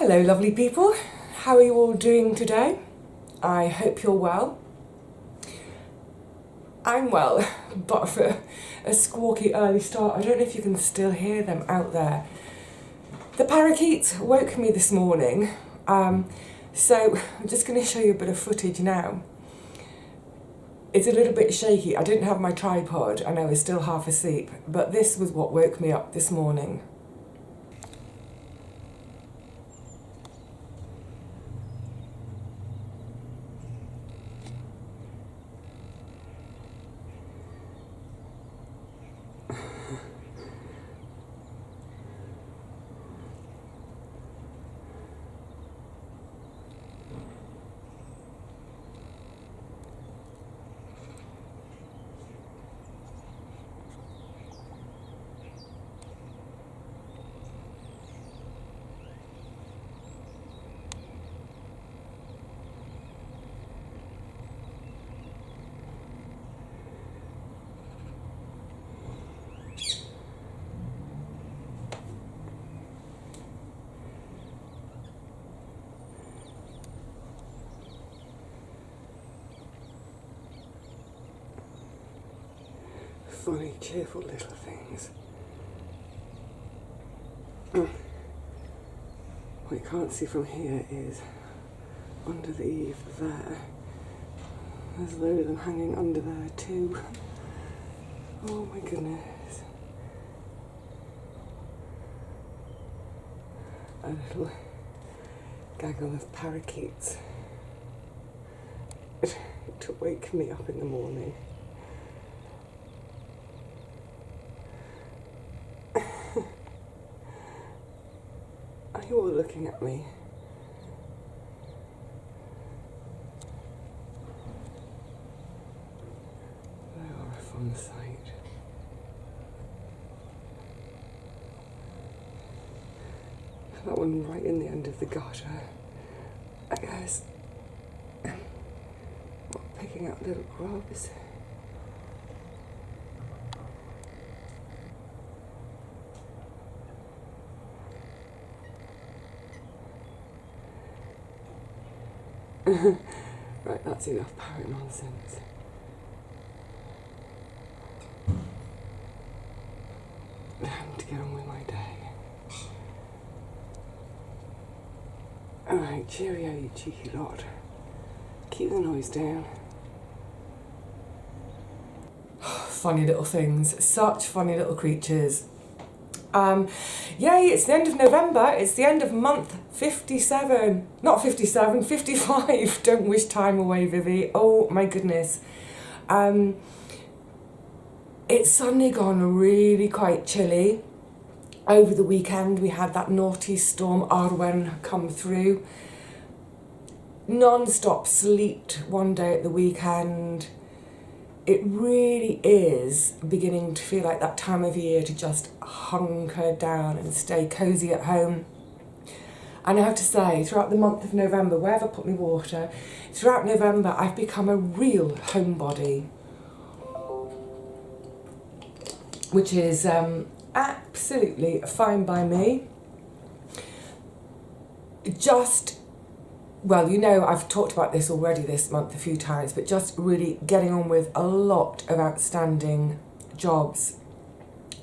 Hello lovely people, how are you all doing today? I hope you're well. I'm well, but for a squawky early start, I don't know if you can still hear them out there. The parakeets woke me this morning, so I'm just going to show you a bit of footage now. It's a little bit shaky, I didn't have my tripod and I was still half asleep, but this was what woke me up this morning. Funny, cheerful little things. What you can't see from here is under the eave there. There's a load of them hanging under there too. Oh my goodness. A little gaggle of parakeets to wake me up in the morning. Are you all looking at me? They are a fun sight. That one right in the end of the gutter, I guess, picking up little grubs. Right, that's enough parrot nonsense. Time to get on with my day. Alright, cheerio, you cheeky lot. Keep the noise down. Funny little things, such funny little creatures. Yay, it's the end of November, it's the end of month 57. Not 57, 55. Don't wish time away, Vivi. Oh my goodness. It's suddenly gone really quite chilly. Over the weekend we had that naughty storm Arwen come through. Non-stop sleet one day at the weekend. It really is beginning to feel like that time of year to just hunker down and stay cosy at home. And I have to say, throughout the month of November, wherever I put my water, throughout November I've become a real homebody. Which is absolutely fine by me. Well, you know, I've talked about this already this month a few times, but just really getting on with a lot of outstanding jobs,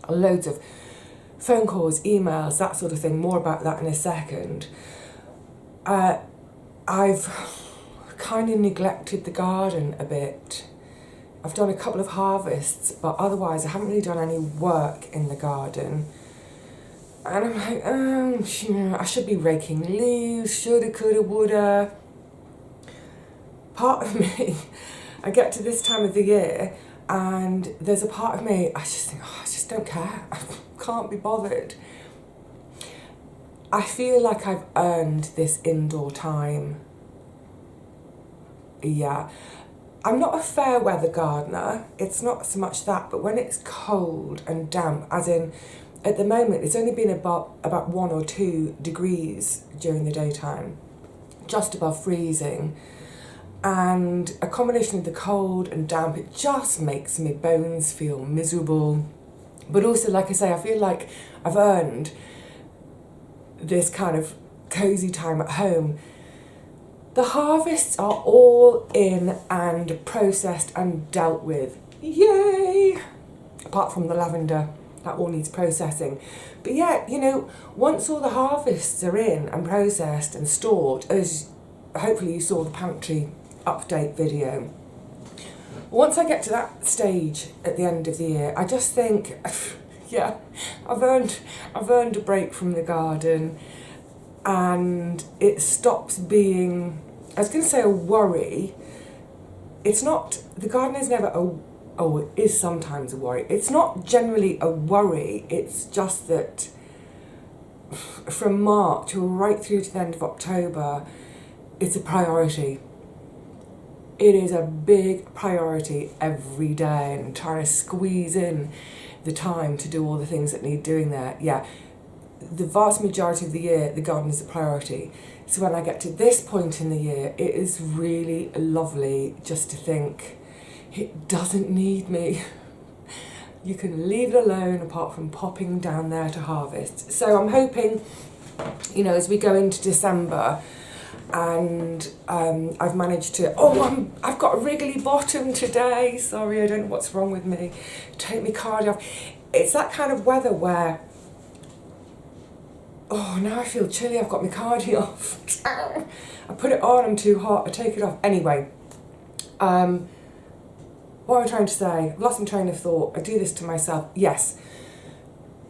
loads of phone calls, emails, that sort of thing, more about that in a second. I've kind of neglected the garden a bit. I've done a couple of harvests, but otherwise I haven't really done any work in the garden. And I'm like, I should be raking leaves, shoulda, coulda, woulda. Part of me, I get to this time of the year and there's a part of me, I just think, I just don't care. I can't be bothered. I feel like I've earned this indoor time. Yeah. I'm not a fair weather gardener, it's not so much that, but when it's cold and damp, as in, at the moment, it's only been about 1 or 2 degrees during the daytime, just above freezing. And a combination of the cold and damp, it just makes my bones feel miserable. But also, like I say, I feel like I've earned this kind of cosy time at home. The harvests are all in and processed and dealt with. Yay! Apart from the lavender, that all needs processing. But yeah, you know, once all the harvests are in and processed and stored, as hopefully you saw the pantry update video, once I get to that stage at the end of the year, I just think, yeah, I've earned a break from the garden, and it stops being, I was going to say a worry. It's not, the garden is never it is sometimes a worry. It's not generally a worry, it's just that from March right through to the end of October, it's a priority. It is a big priority every day, and trying to squeeze in the time to do all the things that need doing there. Yeah, the vast majority of the year, the garden is a priority. So when I get to this point in the year, it is really lovely just to think, it doesn't need me. You can leave it alone apart from popping down there to harvest. So I'm hoping, you know, as we go into December, and I've managed to, I've got a wriggly bottom today. Sorry, I don't know what's wrong with me. Take my cardi off. It's that kind of weather where, now I feel chilly, I've got my cardi off. I put it on, I'm too hot, I take it off. Anyway, what am I trying to say? I've lost my train of thought. I do this to myself. Yes,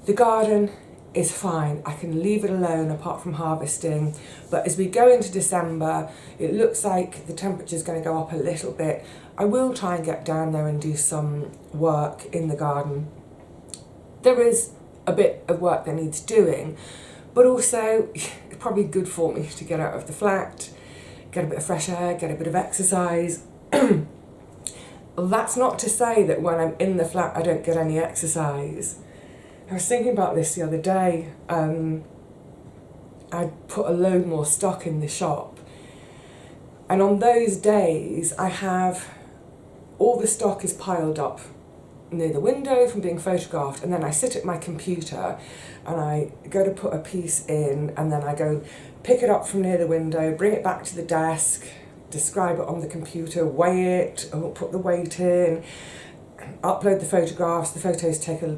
the garden is fine. I can leave it alone apart from harvesting. But as we go into December, it looks like the temperature's going to go up a little bit. I will try and get down there and do some work in the garden. There is a bit of work that needs doing, but also it's probably good for me to get out of the flat, get a bit of fresh air, get a bit of exercise. That's not to say that when I'm in the flat I don't get any exercise. I was thinking about this the other day. I put a load more stock in the shop, and on those days I have all the stock is piled up near the window from being photographed, and then I sit at my computer and I go to put a piece in, and then I go pick it up from near the window, bring it back to the desk, describe it on the computer, weigh it, put the weight in, upload the photographs. The photos take a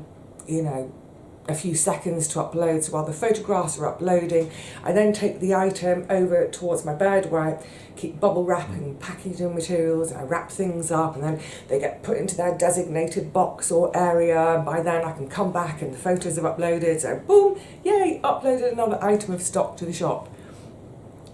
few seconds to upload, so while the photographs are uploading, I then take the item over towards my bed where I keep bubble wrap and packaging materials, and I wrap things up, and then they get put into their designated box or area, and by then I can come back and the photos have uploaded, so boom, yay, uploaded another item of stock to the shop.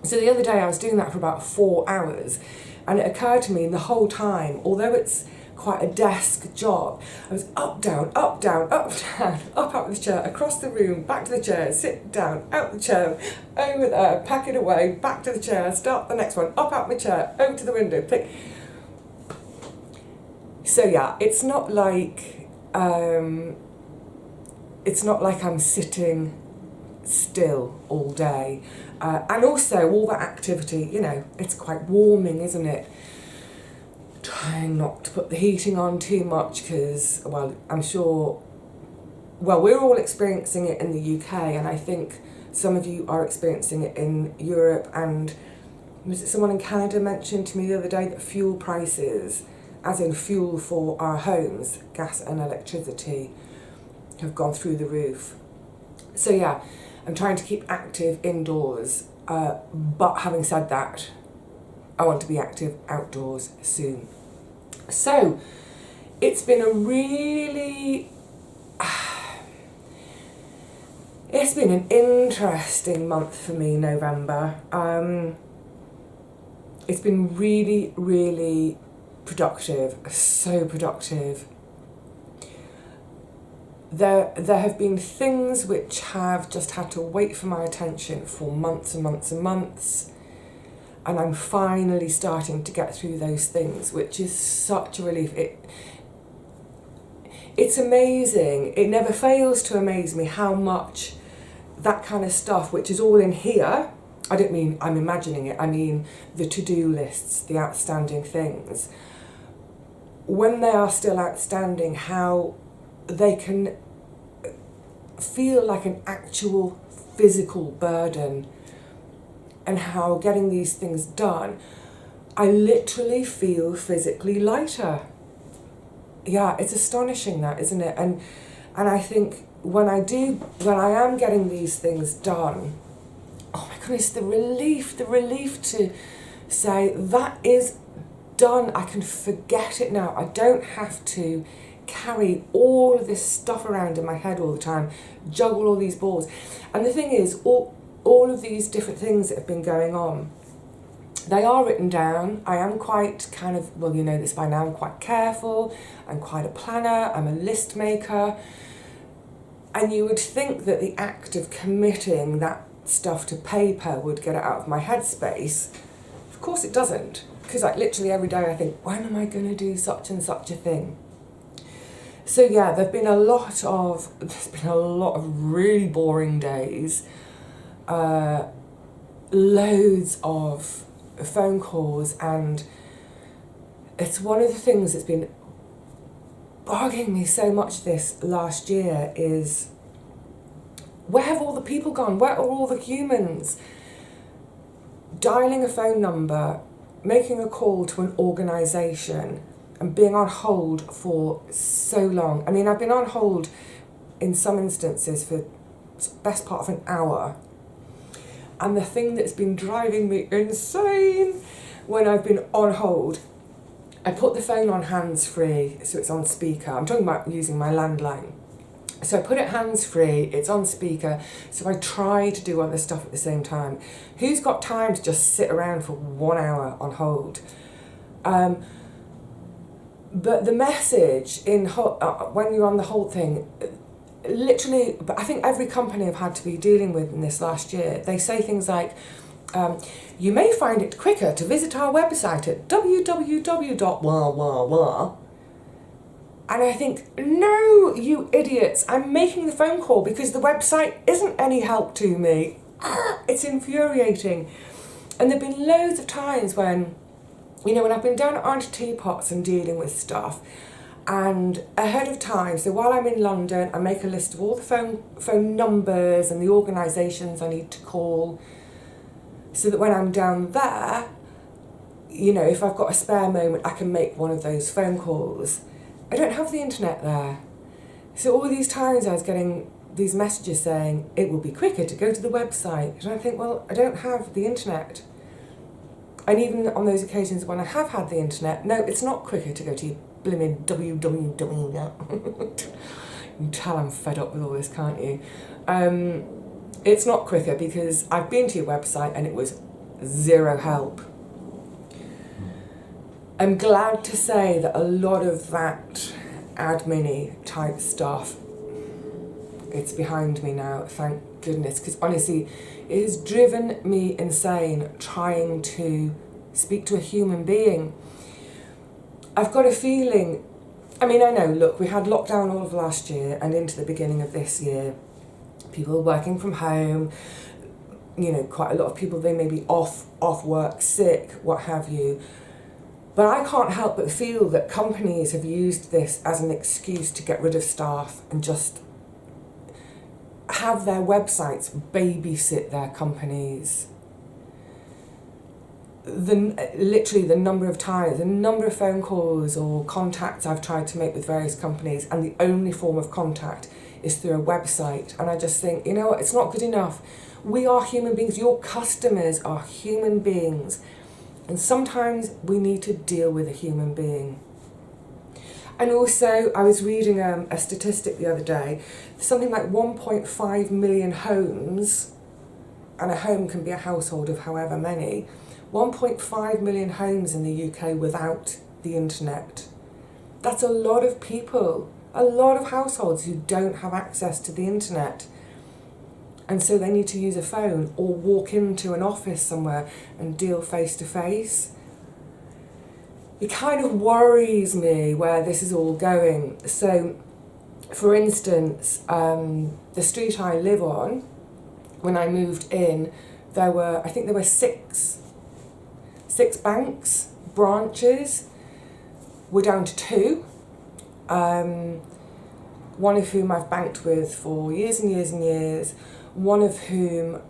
So the other day I was doing that for about 4 hours, and it occurred to me the whole time, although it's quite a desk job, I was up, down, up, down, up, down, up out of the chair, across the room, back to the chair, sit down, out the chair, over there, pack it away, back to the chair, start the next one, up out my chair, over to the window, pick. So yeah, it's not like I'm sitting still all day, and also all that activity, it's quite warming, isn't it? Trying not to put the heating on too much because, I'm sure, we're all experiencing it in the UK, and I think some of you are experiencing it in Europe. And was it someone in Canada mentioned to me the other day that fuel prices, as in fuel for our homes, gas and electricity, have gone through the roof. So yeah, I'm trying to keep active indoors, but having said that, I want to be active outdoors soon. So it's been it's been an interesting month for me, November. It's been really, really productive, so productive. There have been things which have just had to wait for my attention for months and months and months. And I'm finally starting to get through those things, which is such a relief. It's amazing. It never fails to amaze me how much that kind of stuff, which is all in here, I don't mean I'm imagining it, I mean the to-do lists, the outstanding things, when they are still outstanding, how they can feel like an actual physical burden and how getting these things done, I literally feel physically lighter. Yeah, it's astonishing that, isn't it? And I think when I am getting these things done, oh my goodness, the relief to say that is done. I can forget it now. I don't have to carry all of this stuff around in my head all the time, juggle all these balls. And the thing is, all of these different things that have been going on, they are written down. I am quite kind of, well, you know this by now, I'm quite careful, I'm quite a planner, I'm a list maker. And you would think that the act of committing that stuff to paper would get it out of my headspace. Of course it doesn't, because like literally every day I think, when am I going to do such and such a thing? So yeah, there's been a lot of really boring days, loads of phone calls, and it's one of the things that's been bugging me so much this last year is, where have all the people gone? Where are all the humans? Dialing a phone number, making a call to an organisation, and being on hold for so long. I mean, I've been on hold in some instances for the best part of an hour. And the thing that's been driving me insane when I've been on hold, I put the phone on hands-free, so it's on speaker. I'm talking about using my landline. So I put it hands-free, it's on speaker, so I try to do other stuff at the same time. Who's got time to just sit around for 1 hour on hold? But the message when you're on the hold thing, literally, but I think every company I've had to be dealing with in this last year, they say things like, you may find it quicker to visit our website at www.wah. And I think, no, you idiots, I'm making the phone call because the website isn't any help to me. It's infuriating. And there have been loads of times when, you know, when I've been down at Auntie Teapots and dealing with stuff, and ahead of time, so while I'm in London, I make a list of all the phone numbers and the organisations I need to call, so that when I'm down there, you know, if I've got a spare moment, I can make one of those phone calls. I don't have the internet there. So all these times I was getting these messages saying, it will be quicker to go to the website. And I think, well, I don't have the internet. And even on those occasions when I have had the internet, no, it's not quicker to go to blimmin' www. You can tell I'm fed up with all this, can't you? It's not quicker because I've been to your website and it was zero help. I'm glad to say that a lot of that admin-y type stuff, it's behind me now, thank goodness, because honestly, it has driven me insane trying to speak to a human being. I've got a feeling, I mean, I know, look, we had lockdown all of last year and into the beginning of this year. People working from home, you know, quite a lot of people, they may be off work, sick, what have you. But I can't help but feel that companies have used this as an excuse to get rid of staff and just have their websites babysit their companies. Literally the number of times, the number of phone calls or contacts I've tried to make with various companies, and the only form of contact is through a website. And I just think, you know what, it's not good enough. We are human beings. Your customers are human beings. And sometimes we need to deal with a human being. And also, I was reading a statistic the other day, something like 1.5 million homes, and a home can be a household of however many, 1.5 million homes in the UK without the internet. That's a lot of people, a lot of households who don't have access to the internet. And so they need to use a phone or walk into an office somewhere and deal face to face. It kind of worries me where this is all going. So, for instance, the street I live on, when I moved in, there were 6 banks, branches. We're down to 2. One of whom I've banked with for years and years and years. One of whom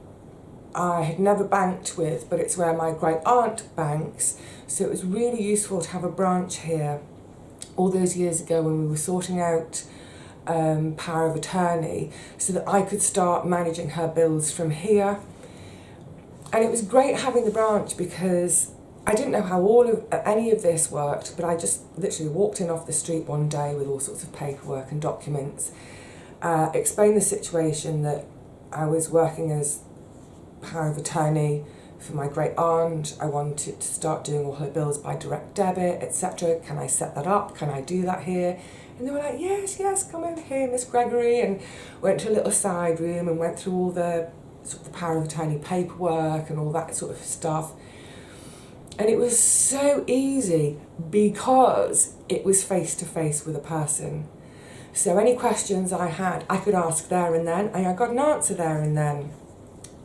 I had never banked with, but it's where my great aunt banks, so it was really useful to have a branch here all those years ago when we were sorting out power of attorney, so that I could start managing her bills from here. And it was great having the branch because I didn't know how any of this worked, but I just literally walked in off the street one day with all sorts of paperwork and documents, explained the situation that I was working as power of attorney for my great aunt. I wanted to start doing all her bills by direct debit, etc. Can I set that up? Can I do that here? And they were like, yes, come over here, Miss Gregory, and went to a little side room and went through all the sort of the power of attorney paperwork and all that sort of stuff. And it was so easy because it was face to face with a person. So any questions I had, I could ask there and then, and I got an answer there and then.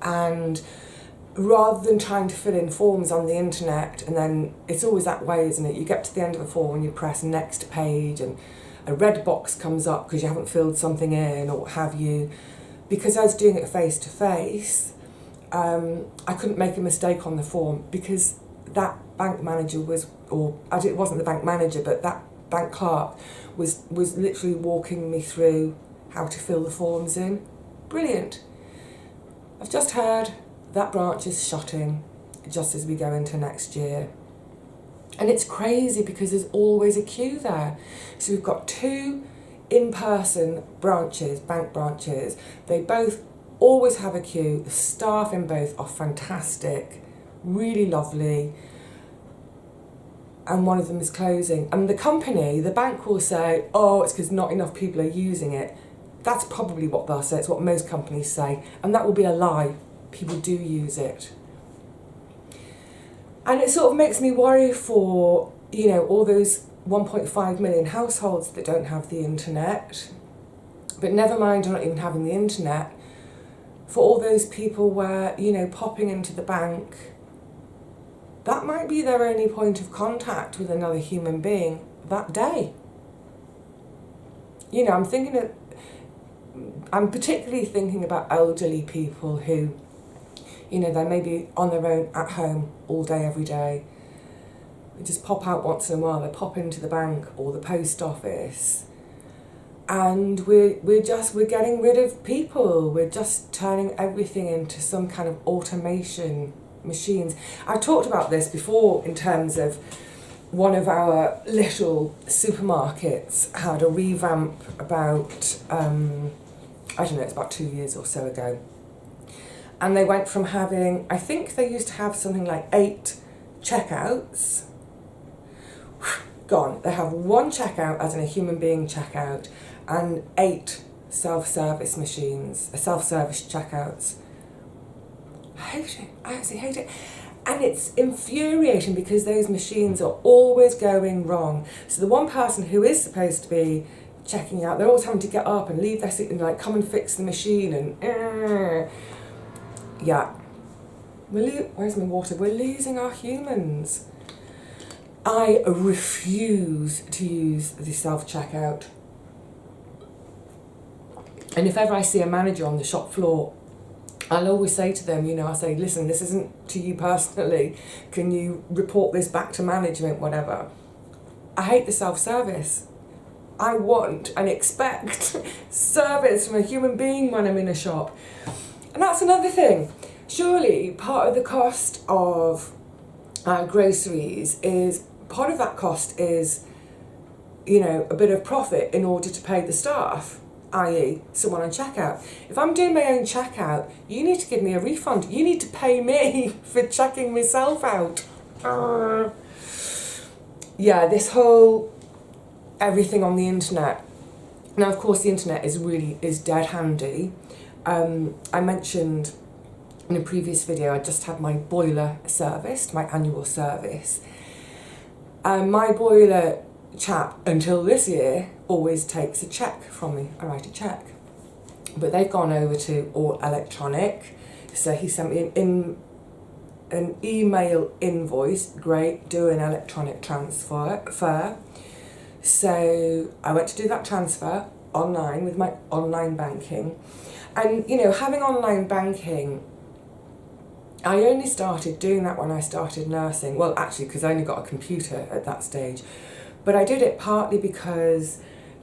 And rather than trying to fill in forms on the internet, and then it's always that way, isn't it? You get to the end of a form and you press next page and a red box comes up because you haven't filled something in or what have you. Because I was doing it face to face, I couldn't make a mistake on the form because that bank manager it wasn't the bank manager, but that bank clerk was literally walking me through how to fill the forms in. Brilliant. I've just heard that branch is shutting just as we go into next year. And it's crazy because there's always a queue there. So we've got 2 in-person branches, bank branches. They both always have a queue. The staff in both are fantastic, really lovely. And one of them is closing. And the bank will say, oh, it's because not enough people are using it. That's probably what they'll say. It's what most companies say. And that will be a lie. People do use it. And it sort of makes me worry for, all those 1.5 million households that don't have the internet. But never mind not even having the internet. For all those people where, popping into the bank, that might be their only point of contact with another human being that day. I'm particularly thinking about elderly people who, they may be on their own at home all day, every day. They just pop out once in a while, they pop into the bank or the post office. And we're getting rid of people. We're just turning everything into some kind of automation machines. I've talked about this before in terms of one of our little supermarkets had a revamp about, it's about 2 years or so ago. And they went from having, I think they used to have something like 8 checkouts. Gone. They have 1 checkout, as in a human being checkout, and 8 self-service machines, self-service checkouts. I hate it. I absolutely hate it. And it's infuriating because those machines are always going wrong. So the one person who is supposed to be checking out, they're always having to get up and leave their seat and come and fix the machine and yeah. Where's my water? We're losing our humans. I refuse to use the self-checkout. And if ever I see a manager on the shop floor, I'll always say to them, I say, listen, this isn't to you personally. Can you report this back to management, whatever? I hate the self-service. I want and expect service from a human being when I'm in a shop. And that's another thing. Surely part of the cost of groceries is, part of that cost is, a bit of profit in order to pay the staff, i.e. someone on checkout. If I'm doing my own checkout, you need to give me a refund. You need to pay me for checking myself out. Yeah, this whole everything on the internet. Now, of course, the internet is dead handy. I mentioned in a previous video, I just had my boiler serviced, my annual service. My boiler chap, until this year, always takes a cheque from me. I write a cheque. But they've gone over to all electronic. So he sent me an email invoice. Great, do an electronic transfer. So I went to do that transfer online with my online banking. And, having online banking, I only started doing that when I started nursing. Well, actually, because I only got a computer at that stage. But I did it partly because,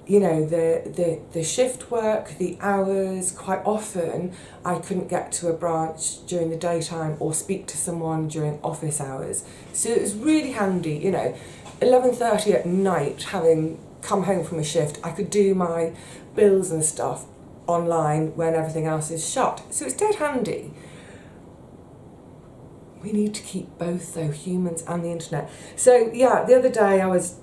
you know, the shift work, the hours, quite often I couldn't get to a branch during the daytime or speak to someone during office hours. So it was really handy, you know, 11:30 at night, having come home from a shift, I could do my bills and stuff online when everything else is shut. So it's dead handy. We need to keep both, though, humans and the internet. So yeah, the other day I was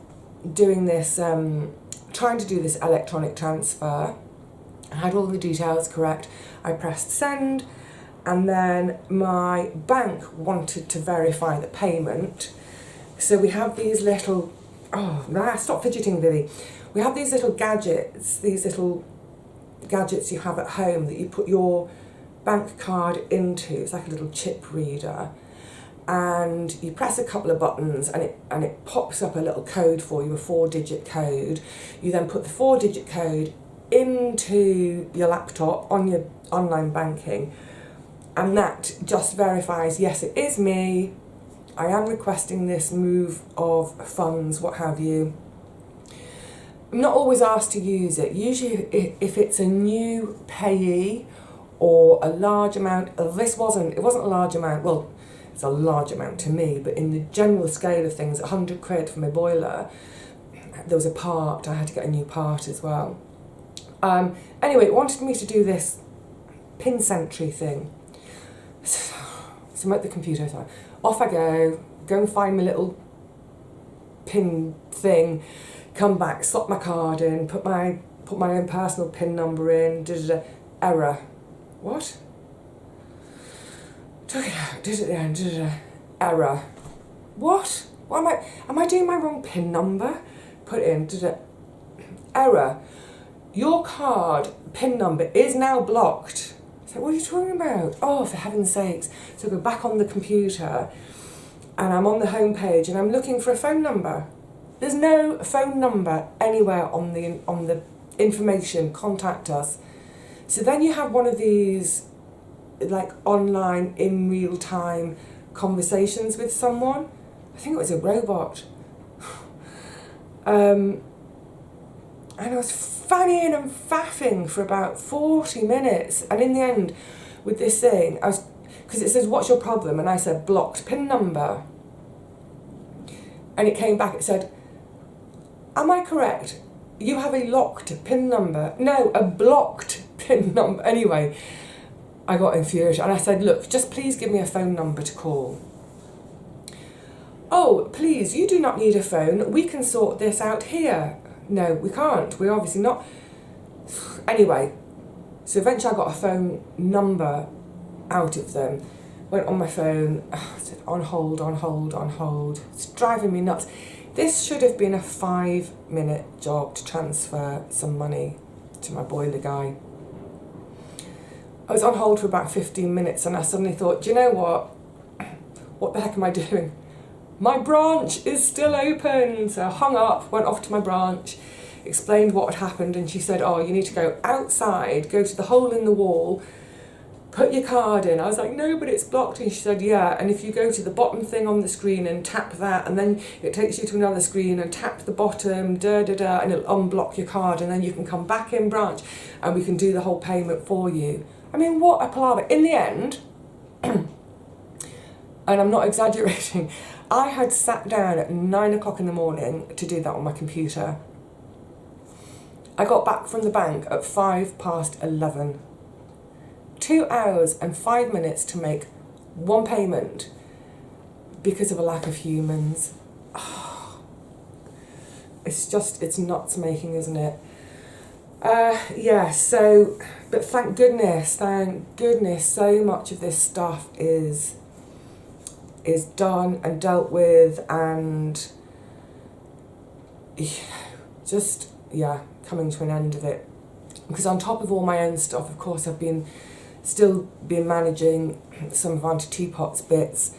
doing this, trying to do this electronic transfer. I had all the details correct. I pressed send, and then my bank wanted to verify the payment. So we have these little, stop fidgeting, Vivi. We have these little gadgets you have at home that you put your bank card into. It's like a little chip reader. And you press a couple of buttons and it pops up a little code for you, a 4-digit code. You then put the 4-digit code into your laptop on your online banking, and that just verifies, yes, it is me, I am requesting this move of funds, what have you. I'm not always asked to use it. Usually if it's a new payee or a large amount, it wasn't a large amount, well, it's a large amount to me, but in the general scale of things, 100 quid for my boiler, there was a part, I had to get a new part as well. Anyway, it wanted me to do this pin sentry thing. So I'm at the computer, so off I go and find my little pin thing, come back, slot my card in, put my own personal pin number in, error. What? Took it out, did it then, error. What? Am I doing my wrong pin number? Put it in, error. Your card pin number is now blocked. So what are you talking about? Oh, for heaven's sakes. So I go back on the computer and I'm on the home page and I'm looking for a phone number. There's no phone number anywhere on the information, contact us. So then you have one of these like online in real time conversations with someone. I think it was a robot. And I was fannying and faffing for about 40 minutes, and in the end with this thing, because it says what's your problem, and I said blocked pin number, and it came back, it said, am I correct? You have a locked pin number. No, a blocked pin number. Anyway, I got infuriated and I said, look, just please give me a phone number to call. Oh, please, you do not need a phone. We can sort this out here. No, we can't. We're obviously not. Anyway, so eventually I got a phone number out of them. Went on my phone, said on hold, on hold, on hold. It's driving me nuts. This should have been a 5-minute job to transfer some money to my boiler guy. I was on hold for about 15 minutes and I suddenly thought, do you know what? What the heck am I doing? My branch is still open. So I hung up, went off to my branch, explained what had happened, and she said, oh, you need to go outside, go to the hole in the wall, put your card in. I was like, no, but it's blocked. And she said, yeah, and if you go to the bottom thing on the screen and tap that, and then it takes you to another screen and tap the bottom, and it'll unblock your card, and then you can come back in branch and we can do the whole payment for you. I mean, what a palaver. In the end, and I'm not exaggerating, I had sat down at 9 o'clock in the morning to do that on my computer. I got back from the bank at 11:05. 2 hours and 5 minutes to make one payment because of a lack of humans. Oh, it's nuts making, isn't it? But thank goodness, so much of this stuff is done and dealt with, and coming to an end of it. Because on top of all my own stuff, of course, I've still been managing some of Auntie Teapot's bits.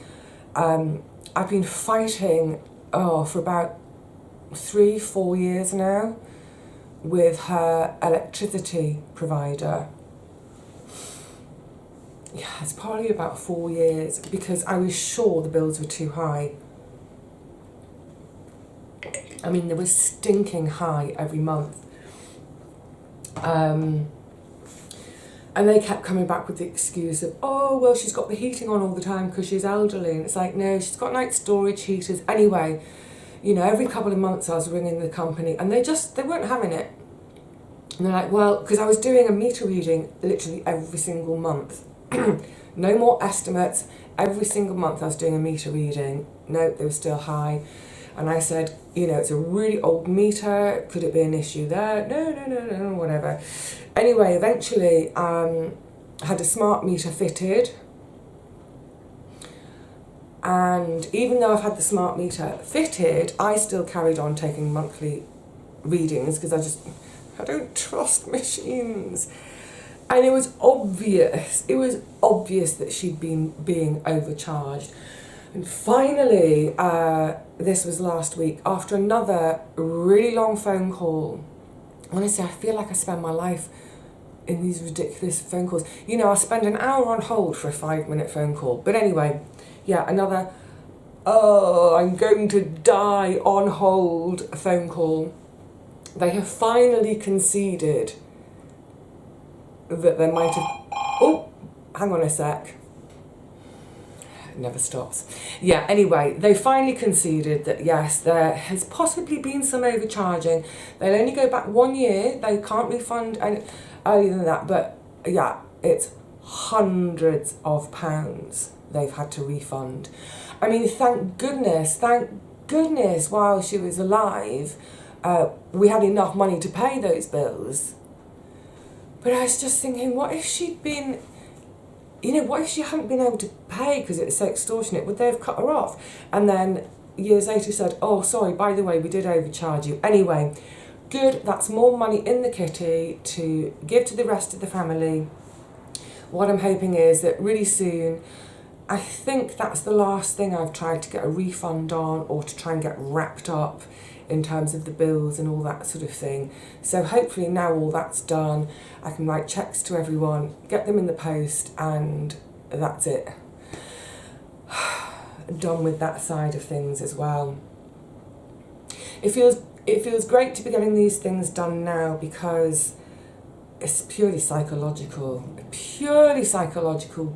I've been fighting for about 3-4 years now with her electricity provider. yeah, it's probably about 4 years, because I was sure the bills were too high. I mean, they were stinking high every month. And they kept coming back with the excuse of, oh, well, she's got the heating on all the time because she's elderly. And it's like, no, she's got night storage heaters. Anyway, you know, every couple of months I was ringing the company and they weren't having it. And they're like, well, because I was doing a meter reading literally every single month. No more estimates. Every single month I was doing a meter reading. No, they were still high. And I said, you know, it's a really old meter. Could it be an issue there? No, whatever. Anyway, eventually I had a smart meter fitted. And even though I've had the smart meter fitted, I still carried on taking monthly readings because I don't trust machines. And it was obvious that she'd been being overcharged. And finally, this was last week, after another really long phone call. Honestly, I feel like I spend my life in these ridiculous phone calls. You know, I spend an hour on hold for a 5-minute phone call. But anyway, yeah, another, oh, I'm going to die on hold phone call. They have finally conceded that there might have... Oh, hang on a sec. It never stops. Yeah, anyway, they finally conceded that, yes, there has possibly been some overcharging. They'll only go back 1 year. They can't refund any earlier than that. But, yeah, it's hundreds of pounds they've had to refund. I mean, thank goodness, while she was alive, we had enough money to pay those bills. But I was just thinking, what if she'd been, you know, what if she hadn't been able to pay because it was so extortionate? Would they have cut her off? And then years later said, oh, sorry, by the way, we did overcharge you. Anyway, good, that's more money in the kitty to give to the rest of the family. What I'm hoping is that really soon, I think that's the last thing I've tried to get a refund on or to try and get wrapped up in terms of the bills and all that sort of thing. So hopefully now all that's done, I can write cheques to everyone, get them in the post, and that's it. Done with that side of things as well. It feels great to be getting these things done now because it's purely psychological,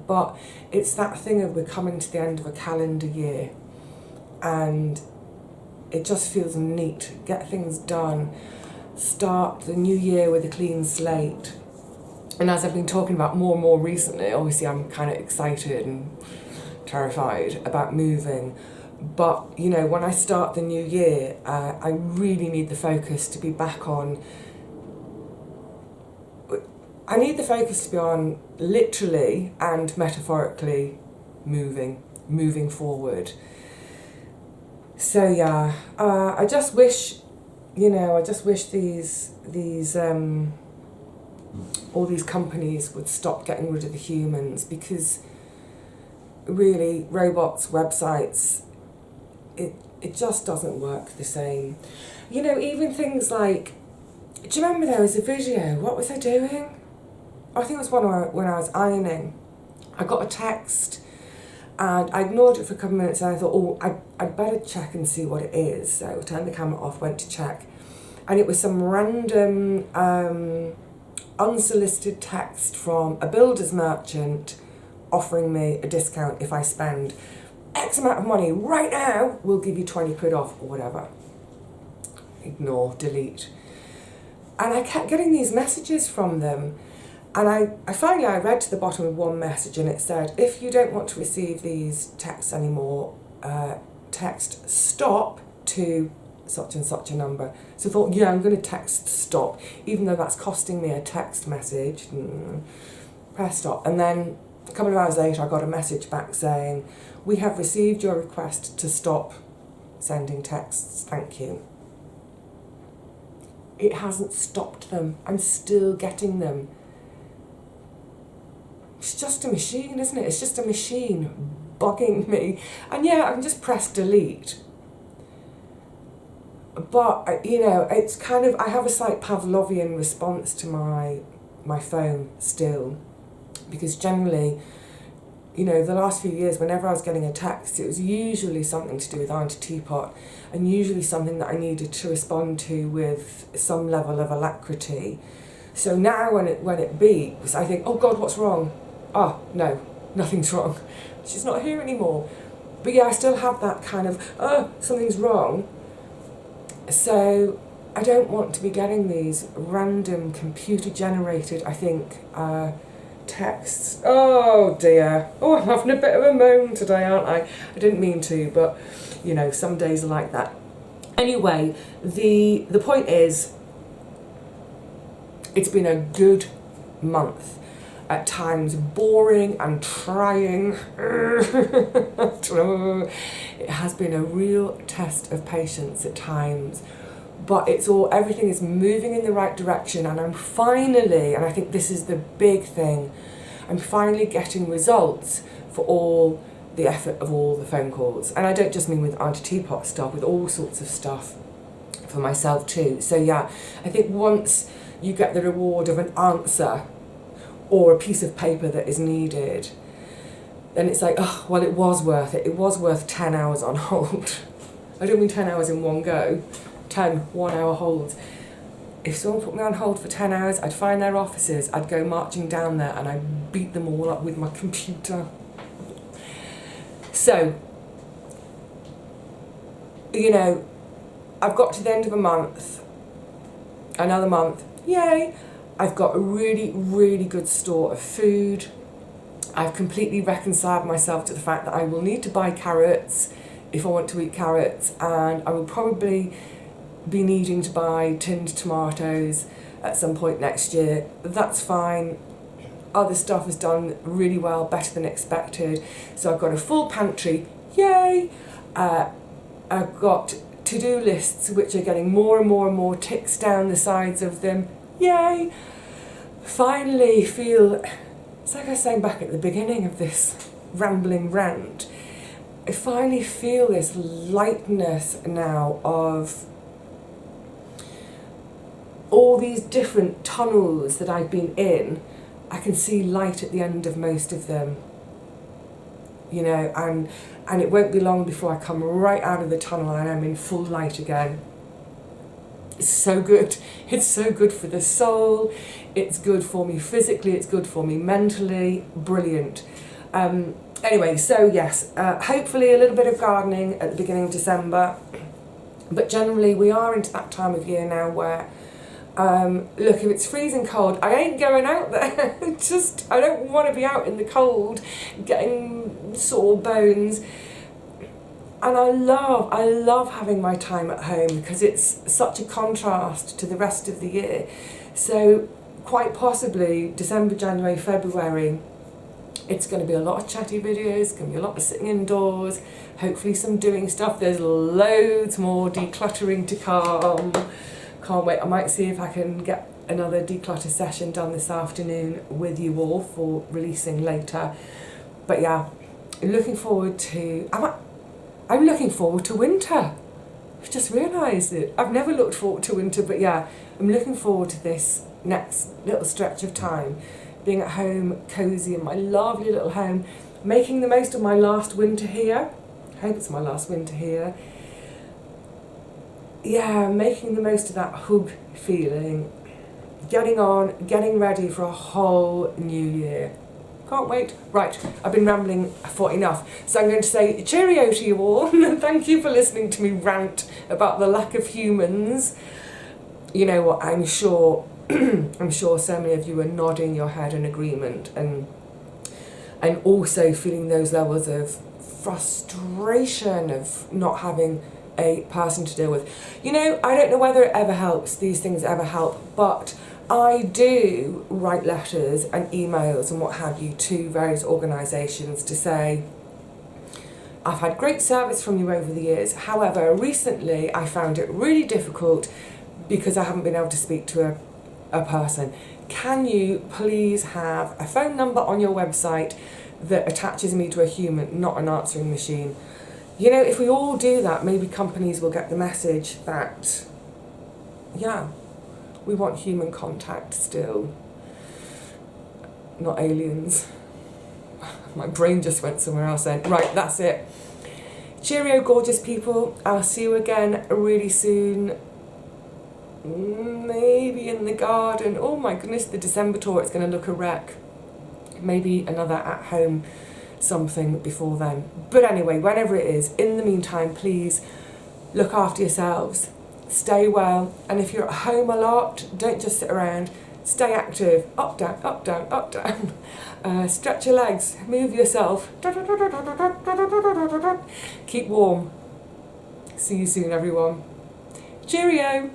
but it's that thing of we're coming to the end of a calendar year and it just feels neat, get things done, start the new year with a clean slate. And as I've been talking about more and more recently, obviously I'm kind of excited and terrified about moving. But, you know, when I start the new year, I really need the focus to be back on. I need the focus to be on literally and metaphorically moving forward. So yeah, I just wish these all these companies would stop getting rid of the humans, because really robots, websites, it just doesn't work the same. You know, even things like, do you remember there was a video, what was I doing? I think it was when I was ironing. I got a text and I ignored it for a couple of minutes and I thought, oh, I'd better check and see what it is. So I turned the camera off, went to check. And it was some random unsolicited text from a builder's merchant offering me a discount if I spend X amount of money right now, we'll give you 20 quid off or whatever. Ignore, delete. And I kept getting these messages from them. And I finally read to the bottom of one message and it said, if you don't want to receive these texts anymore, text stop to such and such a number. So I thought, yeah, I'm going to text stop, even though that's costing me a text message. Press stop. And then a couple of hours later, I got a message back saying, we have received your request to stop sending texts. Thank you. It hasn't stopped them. I'm still getting them. It's just a machine, isn't it? It's just a machine bugging me. And yeah, I can just press delete. But, you know, it's kind of, I have a slight Pavlovian response to my phone still. Because generally, you know, the last few years, whenever I was getting a text, it was usually something to do with Auntie Teapot, and usually something that I needed to respond to with some level of alacrity. So now when it beeps, I think, oh God, what's wrong? Oh, no, nothing's wrong. She's not here anymore. But yeah, I still have that kind of, oh, something's wrong. So I don't want to be getting these random computer-generated, I think, texts. Oh dear. Oh, I'm having a bit of a moan today, aren't I? I didn't mean to, but, you know, some days are like that. Anyway, the point is, it's been a good month. At times boring and trying. It has been a real test of patience at times, but everything is moving in the right direction, and I'm finally, and I think this is the big thing, I'm finally getting results for all the effort of all the phone calls. And I don't just mean with Auntie Teapot stuff, with all sorts of stuff for myself too. So yeah, I think once you get the reward of an answer or a piece of paper that is needed, then it's like, oh, well, it was worth it. It was worth 10 hours on hold. I don't mean 10 hours in one go, 10 1-hour holds. If someone put me on hold for 10 hours, I'd find their offices, I'd go marching down there and I'd beat them all up with my computer. So, you know, I've got to the end of a month, another month, yay. I've got a really, really good store of food. I've completely reconciled myself to the fact that I will need to buy carrots if I want to eat carrots, and I will probably be needing to buy tinned tomatoes at some point next year. That's fine. Other stuff has done really well, better than expected. So I've got a full pantry, yay! I've got to-do lists which are getting more and more and more ticks down the sides of them, yay! Finally feel, it's like I was saying back at the beginning of this rambling rant, I finally feel this lightness now of all these different tunnels that I've been in. I can see light at the end of most of them, you know, and it won't be long before I come right out of the tunnel and I'm in full light again. It's so good. It's so good for the soul. It's good for me physically. It's good for me mentally. Brilliant. Anyway, so yes, hopefully a little bit of gardening at the beginning of December. But generally we are into that time of year now where, look, if it's freezing cold, I ain't going out there. I don't want to be out in the cold getting sore bones. And I love having my time at home because it's such a contrast to the rest of the year. So quite possibly December, January, February, it's going to be a lot of chatty videos, it's going to be a lot of sitting indoors, hopefully some doing stuff. There's loads more decluttering to come. Can't wait. I might see if I can get another declutter session done this afternoon with you all for releasing later. But yeah, looking forward to... I'm looking forward to winter. I've just realised it. I've never looked forward to winter, but yeah, I'm looking forward to this next little stretch of time, being at home, cosy in my lovely little home, making the most of my last winter here. I hope it's my last winter here. Yeah, making the most of that hug feeling, getting ready for a whole new year. Can't wait. Right, I've been rambling for enough. So I'm going to say cheerio to you all. Thank you for listening to me rant about the lack of humans. You know what, I'm sure I'm sure so many of you are nodding your head in agreement and also feeling those levels of frustration of not having a person to deal with. You know, I don't know whether it ever helps, these things ever help, but I do write letters and emails and what have you to various organisations to say, I've had great service from you over the years, however, recently I found it really difficult because I haven't been able to speak to a person. Can you please have a phone number on your website that attaches me to a human, not an answering machine? You know, if we all do that, maybe companies will get the message that, yeah, we want human contact still, not aliens. My brain just went somewhere else then. Right, that's it. Cheerio, gorgeous people. I'll see you again really soon. Maybe in the garden. Oh my goodness, the December tour, it's going to look a wreck. Maybe another at-home something before then. But anyway, whenever it is, in the meantime, please look after yourselves. Stay well. And if you're at home a lot, don't just sit around. Stay active. Up, down, up, down, up, down. Stretch your legs. Move yourself. Keep warm. See you soon, everyone. Cheerio.